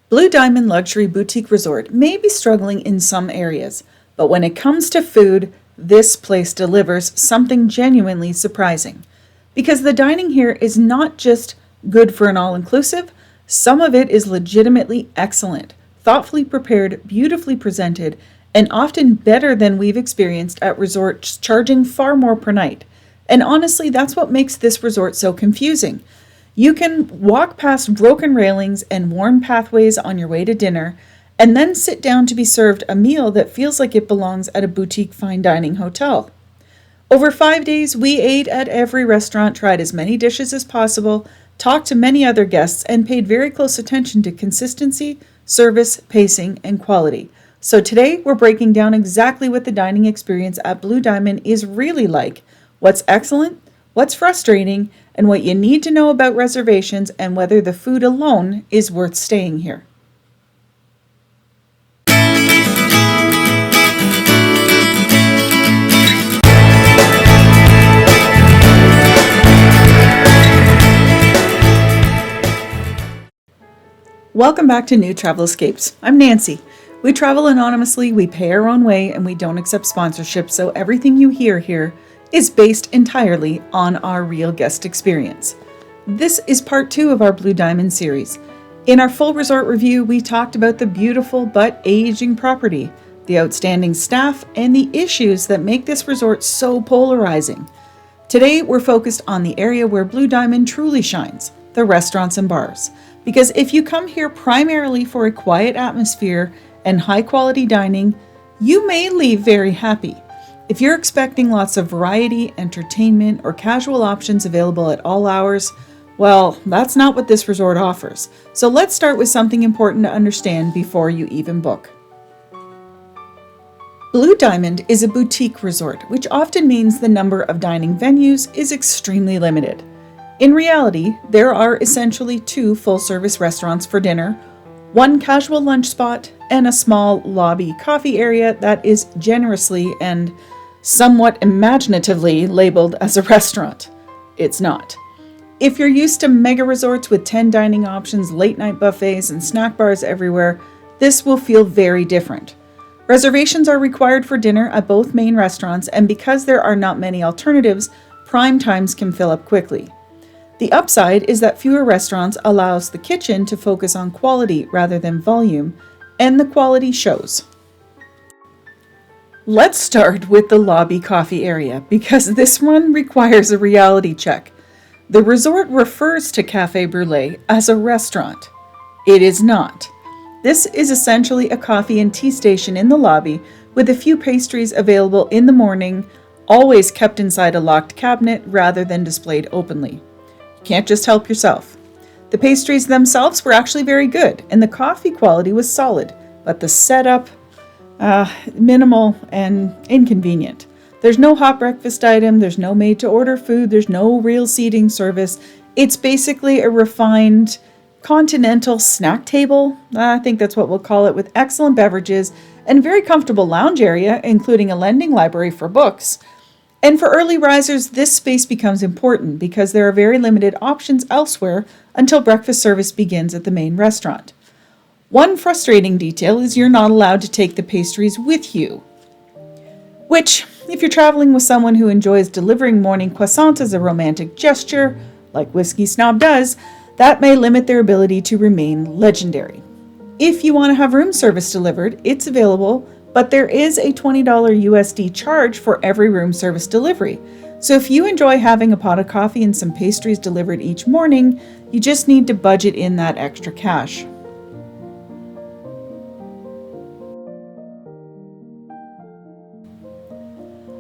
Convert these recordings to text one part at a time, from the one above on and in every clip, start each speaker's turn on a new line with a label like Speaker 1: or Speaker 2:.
Speaker 1: Blue Diamond Luxury Boutique Resort may be struggling in some areas, but when it comes to food, this place delivers something genuinely surprising. Because the dining here is not just good for an all-inclusive, some of it is legitimately excellent, thoughtfully prepared, beautifully presented, and often better than we've experienced at resorts charging far more per night. And honestly, that's what makes this resort so confusing. You can walk past broken railings and worn pathways on your way to dinner, and then sit down to be served a meal that feels like it belongs at a boutique fine dining hotel. Over 5 days, we ate at every restaurant, tried as many dishes as possible, talked to many other guests, and paid very close attention to consistency, service, pacing, and quality. So today, we're breaking down exactly what the dining experience at Blue Diamond is really like, what's excellent, what's frustrating, and what you need to know about reservations and whether the food alone is worth staying here. Welcome back to New Travel Escapes. I'm Nancy. We travel anonymously, we pay our own way, and we don't accept sponsorship, so everything you hear here is based entirely on our real guest experience. This is part 2 of our Blue Diamond series. In our full resort review, we talked about the beautiful but aging property, the outstanding staff, and the issues that make this resort so polarizing. Today, we're focused on the area where Blue Diamond truly shines, the restaurants and bars. Because if you come here primarily for a quiet atmosphere and high-quality dining, you may leave very happy. If you're expecting lots of variety, entertainment, or casual options available at all hours, well, that's not what this resort offers. So let's start with something important to understand before you even book. Blue Diamond is a boutique resort, which often means the number of dining venues is extremely limited. In reality, there are essentially 2 full-service restaurants for dinner, 1 casual lunch spot, and a small lobby coffee area that is generously and somewhat imaginatively labeled as a restaurant. It's not. If you're used to mega resorts with 10 dining options, late night buffets, and snack bars everywhere, this will feel very different. Reservations are required for dinner at both main restaurants, and because there are not many alternatives, prime times can fill up quickly. The upside is that fewer restaurants allows the kitchen to focus on quality rather than volume, and the quality shows. Let's start with the lobby coffee area, because this one requires a reality check. The resort refers to Café Brûlé as a restaurant. It is not. This is essentially a coffee and tea station in the lobby with a few pastries available in the morning, always kept inside a locked cabinet rather than displayed openly. You can't just help yourself. The pastries themselves were actually very good, and the coffee quality was solid, but the setup, minimal and inconvenient. There's no hot breakfast item, there's no made-to-order food, there's no real seating service. It's basically a refined continental snack table, I think that's what we'll call it, with excellent beverages and a very comfortable lounge area, including a lending library for books. And for early risers, this space becomes important because there are very limited options elsewhere until breakfast service begins at the main restaurant. One frustrating detail is you're not allowed to take the pastries with you, which, if you're traveling with someone who enjoys delivering morning croissants as a romantic gesture, like Whiskey Snob does, that may limit their ability to remain legendary. If you want to have room service delivered, it's available, but there is a $20 USD charge for every room service delivery. So if you enjoy having a pot of coffee and some pastries delivered each morning, you just need to budget in that extra cash.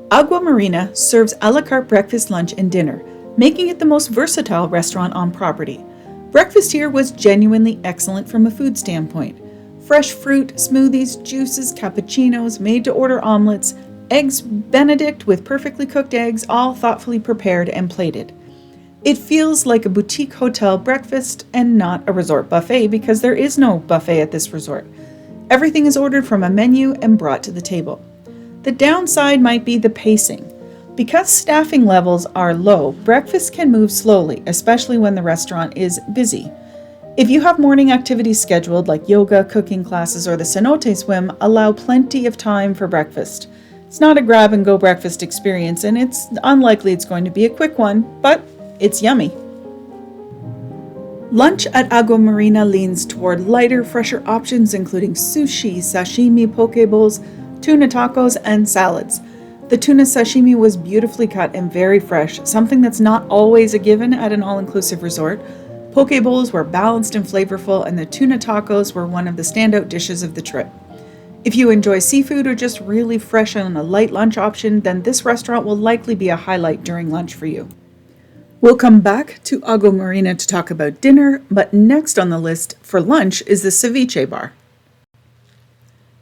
Speaker 1: Aguamarina serves a la carte breakfast, lunch, and dinner, making it the most versatile restaurant on property. Breakfast here was genuinely excellent from a food standpoint. Fresh fruit, smoothies, juices, cappuccinos, made-to-order omelets, eggs Benedict with perfectly cooked eggs, all thoughtfully prepared and plated. It feels like a boutique hotel breakfast and not a resort buffet because there is no buffet at this resort. Everything is ordered from a menu and brought to the table. The downside might be the pacing. Because staffing levels are low, breakfast can move slowly, especially when the restaurant is busy. If you have morning activities scheduled like yoga, cooking classes, or the cenote swim, allow plenty of time for breakfast. It's not a grab-and-go breakfast experience, and it's unlikely it's going to be a quick one, but it's yummy. Lunch at Aguamarina leans toward lighter, fresher options including sushi, sashimi, poke bowls, tuna tacos, and salads. The tuna sashimi was beautifully cut and very fresh, something that's not always a given at an all-inclusive resort. Poke bowls were balanced and flavorful, and the tuna tacos were one of the standout dishes of the trip. If you enjoy seafood or just really fresh on a light lunch option, then this restaurant will likely be a highlight during lunch for you. We'll come back to Aguamarina to talk about dinner, but next on the list for lunch is the Ceviche Bar.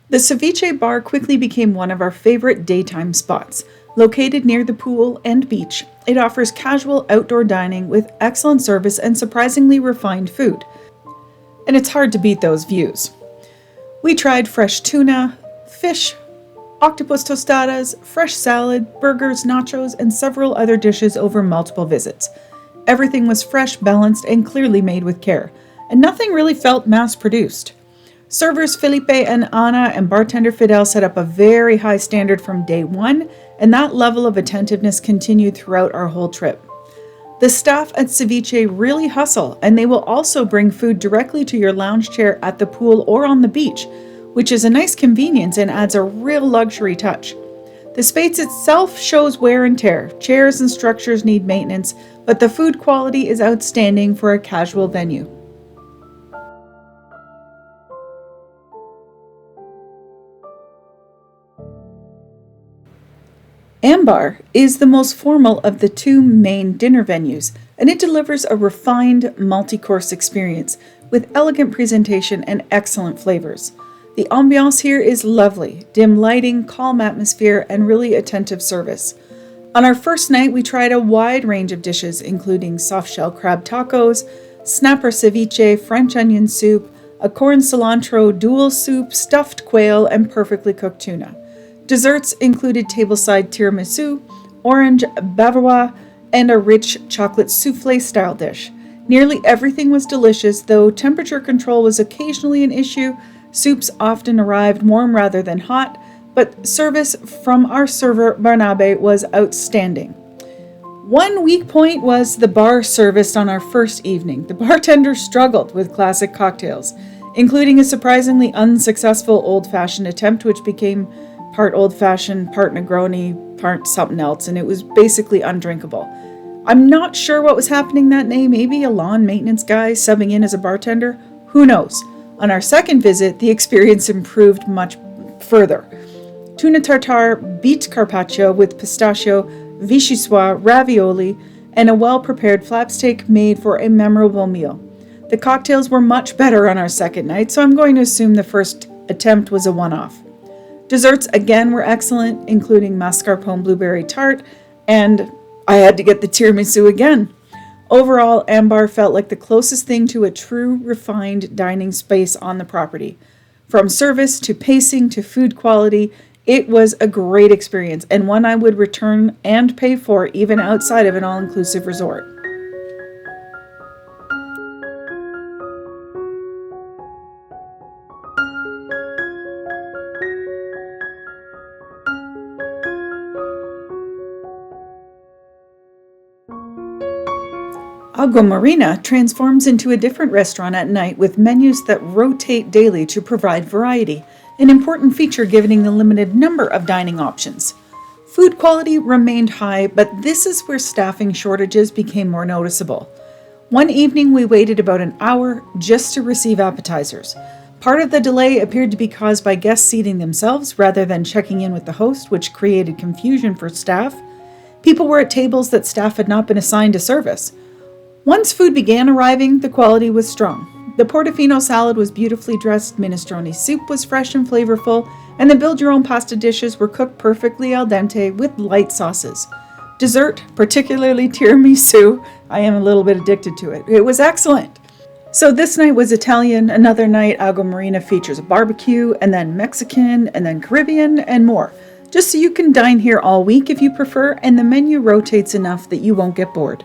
Speaker 1: The Ceviche Bar quickly became one of our favorite daytime spots. Located near the pool and beach, it offers casual outdoor dining with excellent service and surprisingly refined food. And it's hard to beat those views. We tried fresh tuna, fish, octopus tostadas, fresh salad, burgers, nachos, and several other dishes over multiple visits. Everything was fresh, balanced, and clearly made with care, and nothing really felt mass-produced. Servers Felipe and Ana and bartender Fidel set up a very high standard from day one, and that level of attentiveness continued throughout our whole trip. The staff at Ceviche really hustle, and they will also bring food directly to your lounge chair at the pool or on the beach, which is a nice convenience and adds a real luxury touch. The space itself shows wear and tear. Chairs and structures need maintenance, but the food quality is outstanding for a casual venue. Ambar is the most formal of the two main dinner venues, and it delivers a refined multi-course experience with elegant presentation and excellent flavors. The ambiance here is lovely, dim lighting, calm atmosphere, and really attentive service. On our first night, we tried a wide range of dishes, including soft-shell crab tacos, snapper ceviche, French onion soup, a corn cilantro dual soup, stuffed quail, and perfectly cooked tuna. Desserts included tableside tiramisu, orange bavarois, and a rich chocolate souffle-style dish. Nearly everything was delicious, though temperature control was occasionally an issue. Soups often arrived warm rather than hot, but service from our server Barnabe was outstanding. One weak point was the bar service on our first evening. The bartender struggled with classic cocktails, including a surprisingly unsuccessful old-fashioned attempt which became part old-fashioned, part Negroni, part something else, and it was basically undrinkable. I'm not sure what was happening that day, maybe a lawn maintenance guy subbing in as a bartender, who knows. On our second visit, the experience improved much further. Tuna tartare, beet carpaccio with pistachio, vichyssoise, ravioli, and a well-prepared flap steak made for a memorable meal. The cocktails were much better on our second night, so I'm going to assume the first attempt was a one-off. Desserts again were excellent, including mascarpone blueberry tart, and I had to get the tiramisu again. Overall, Ambar felt like the closest thing to a true, refined dining space on the property. From service to pacing to food quality, it was a great experience and one I would return and pay for even outside of an all-inclusive resort. Aguamarina transforms into a different restaurant at night with menus that rotate daily to provide variety, an important feature given the limited number of dining options. Food quality remained high, but this is where staffing shortages became more noticeable. One evening we waited about an hour just to receive appetizers. Part of the delay appeared to be caused by guests seating themselves rather than checking in with the host, which created confusion for staff. People were at tables that staff had not been assigned to service. Once food began arriving, the quality was strong. The portofino salad was beautifully dressed, minestrone soup was fresh and flavorful, and the build-your-own pasta dishes were cooked perfectly al dente with light sauces. Dessert, particularly tiramisu, I am a little bit addicted to it. It was excellent. So this night was Italian, another night Aguamarina features a barbecue, and then Mexican, and then Caribbean, and more. Just so you can dine here all week if you prefer, and the menu rotates enough that you won't get bored.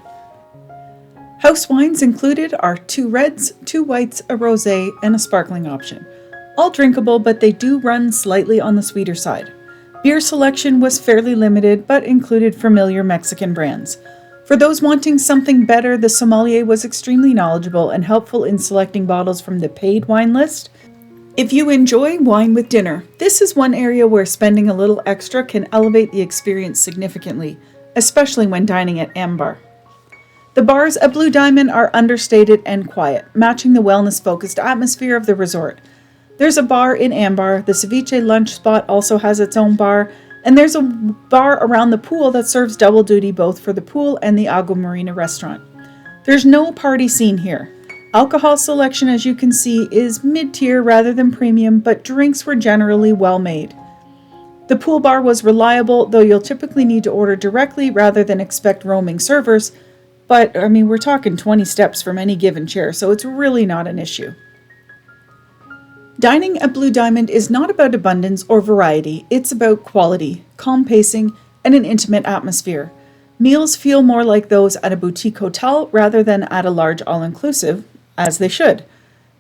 Speaker 1: House wines included are 2 reds, 2 whites, a rosé, and a sparkling option. All drinkable, but they do run slightly on the sweeter side. Beer selection was fairly limited, but included familiar Mexican brands. For those wanting something better, the sommelier was extremely knowledgeable and helpful in selecting bottles from the paid wine list. If you enjoy wine with dinner, this is one area where spending a little extra can elevate the experience significantly, especially when dining at Ambar. The bars at Blue Diamond are understated and quiet, matching the wellness-focused atmosphere of the resort. There's a bar in Ambar, the Ceviche lunch spot also has its own bar, and there's a bar around the pool that serves double duty both for the pool and the Aguamarina restaurant. There's no party scene here. Alcohol selection, as you can see, is mid-tier rather than premium, but drinks were generally well made. The pool bar was reliable, though you'll typically need to order directly rather than expect roaming servers, but we're talking 20 steps from any given chair, so it's really not an issue. Dining at Blue Diamond is not about abundance or variety, it's about quality, calm pacing, and an intimate atmosphere. Meals feel more like those at a boutique hotel rather than at a large all-inclusive, as they should.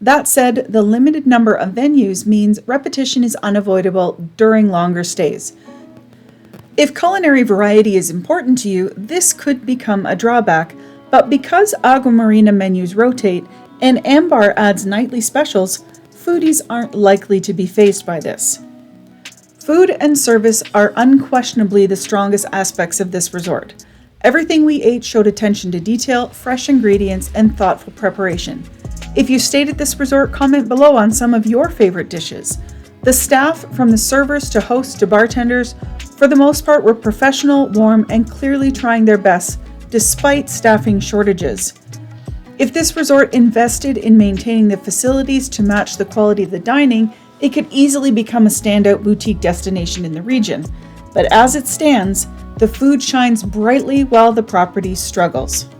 Speaker 1: That said, the limited number of venues means repetition is unavoidable during longer stays. If culinary variety is important to you, this could become a drawback, but because Aguamarina menus rotate and Ambar adds nightly specials, foodies aren't likely to be fazed by this. Food and service are unquestionably the strongest aspects of this resort. Everything we ate showed attention to detail, fresh ingredients, and thoughtful preparation. If you stayed at this resort, comment below on some of your favorite dishes. The staff, from the servers to hosts to bartenders, for the most part were professional, warm, and clearly trying their best, despite staffing shortages. If this resort invested in maintaining the facilities to match the quality of the dining, it could easily become a standout boutique destination in the region. But as it stands, the food shines brightly while the property struggles.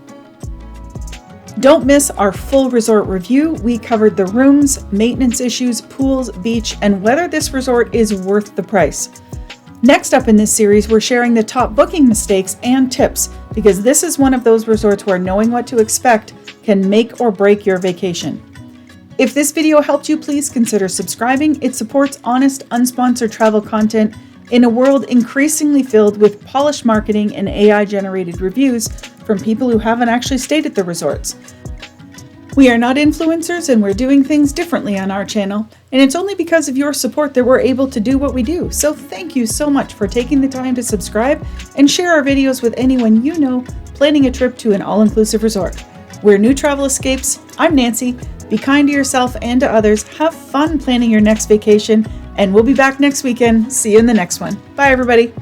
Speaker 1: Don't miss our full resort review. We covered the rooms, maintenance issues, pools, beach, and whether this resort is worth the price. Next up in this series, we're sharing the top booking mistakes and tips, because this is one of those resorts where knowing what to expect can make or break your vacation. If this video helped you, please consider subscribing. It supports honest, unsponsored travel content in a world increasingly filled with polished marketing and AI-generated reviews from people who haven't actually stayed at the resorts. We are not influencers and we're doing things differently on our channel, and it's only because of your support that we're able to do what we do. So thank you so much for taking the time to subscribe and share our videos with anyone you know planning a trip to an all-inclusive resort. We're New Travel Escapes. I'm Nancy. Be kind to yourself and to others. Have fun planning your next vacation, and we'll be back next weekend. See you in the next one. Bye, everybody.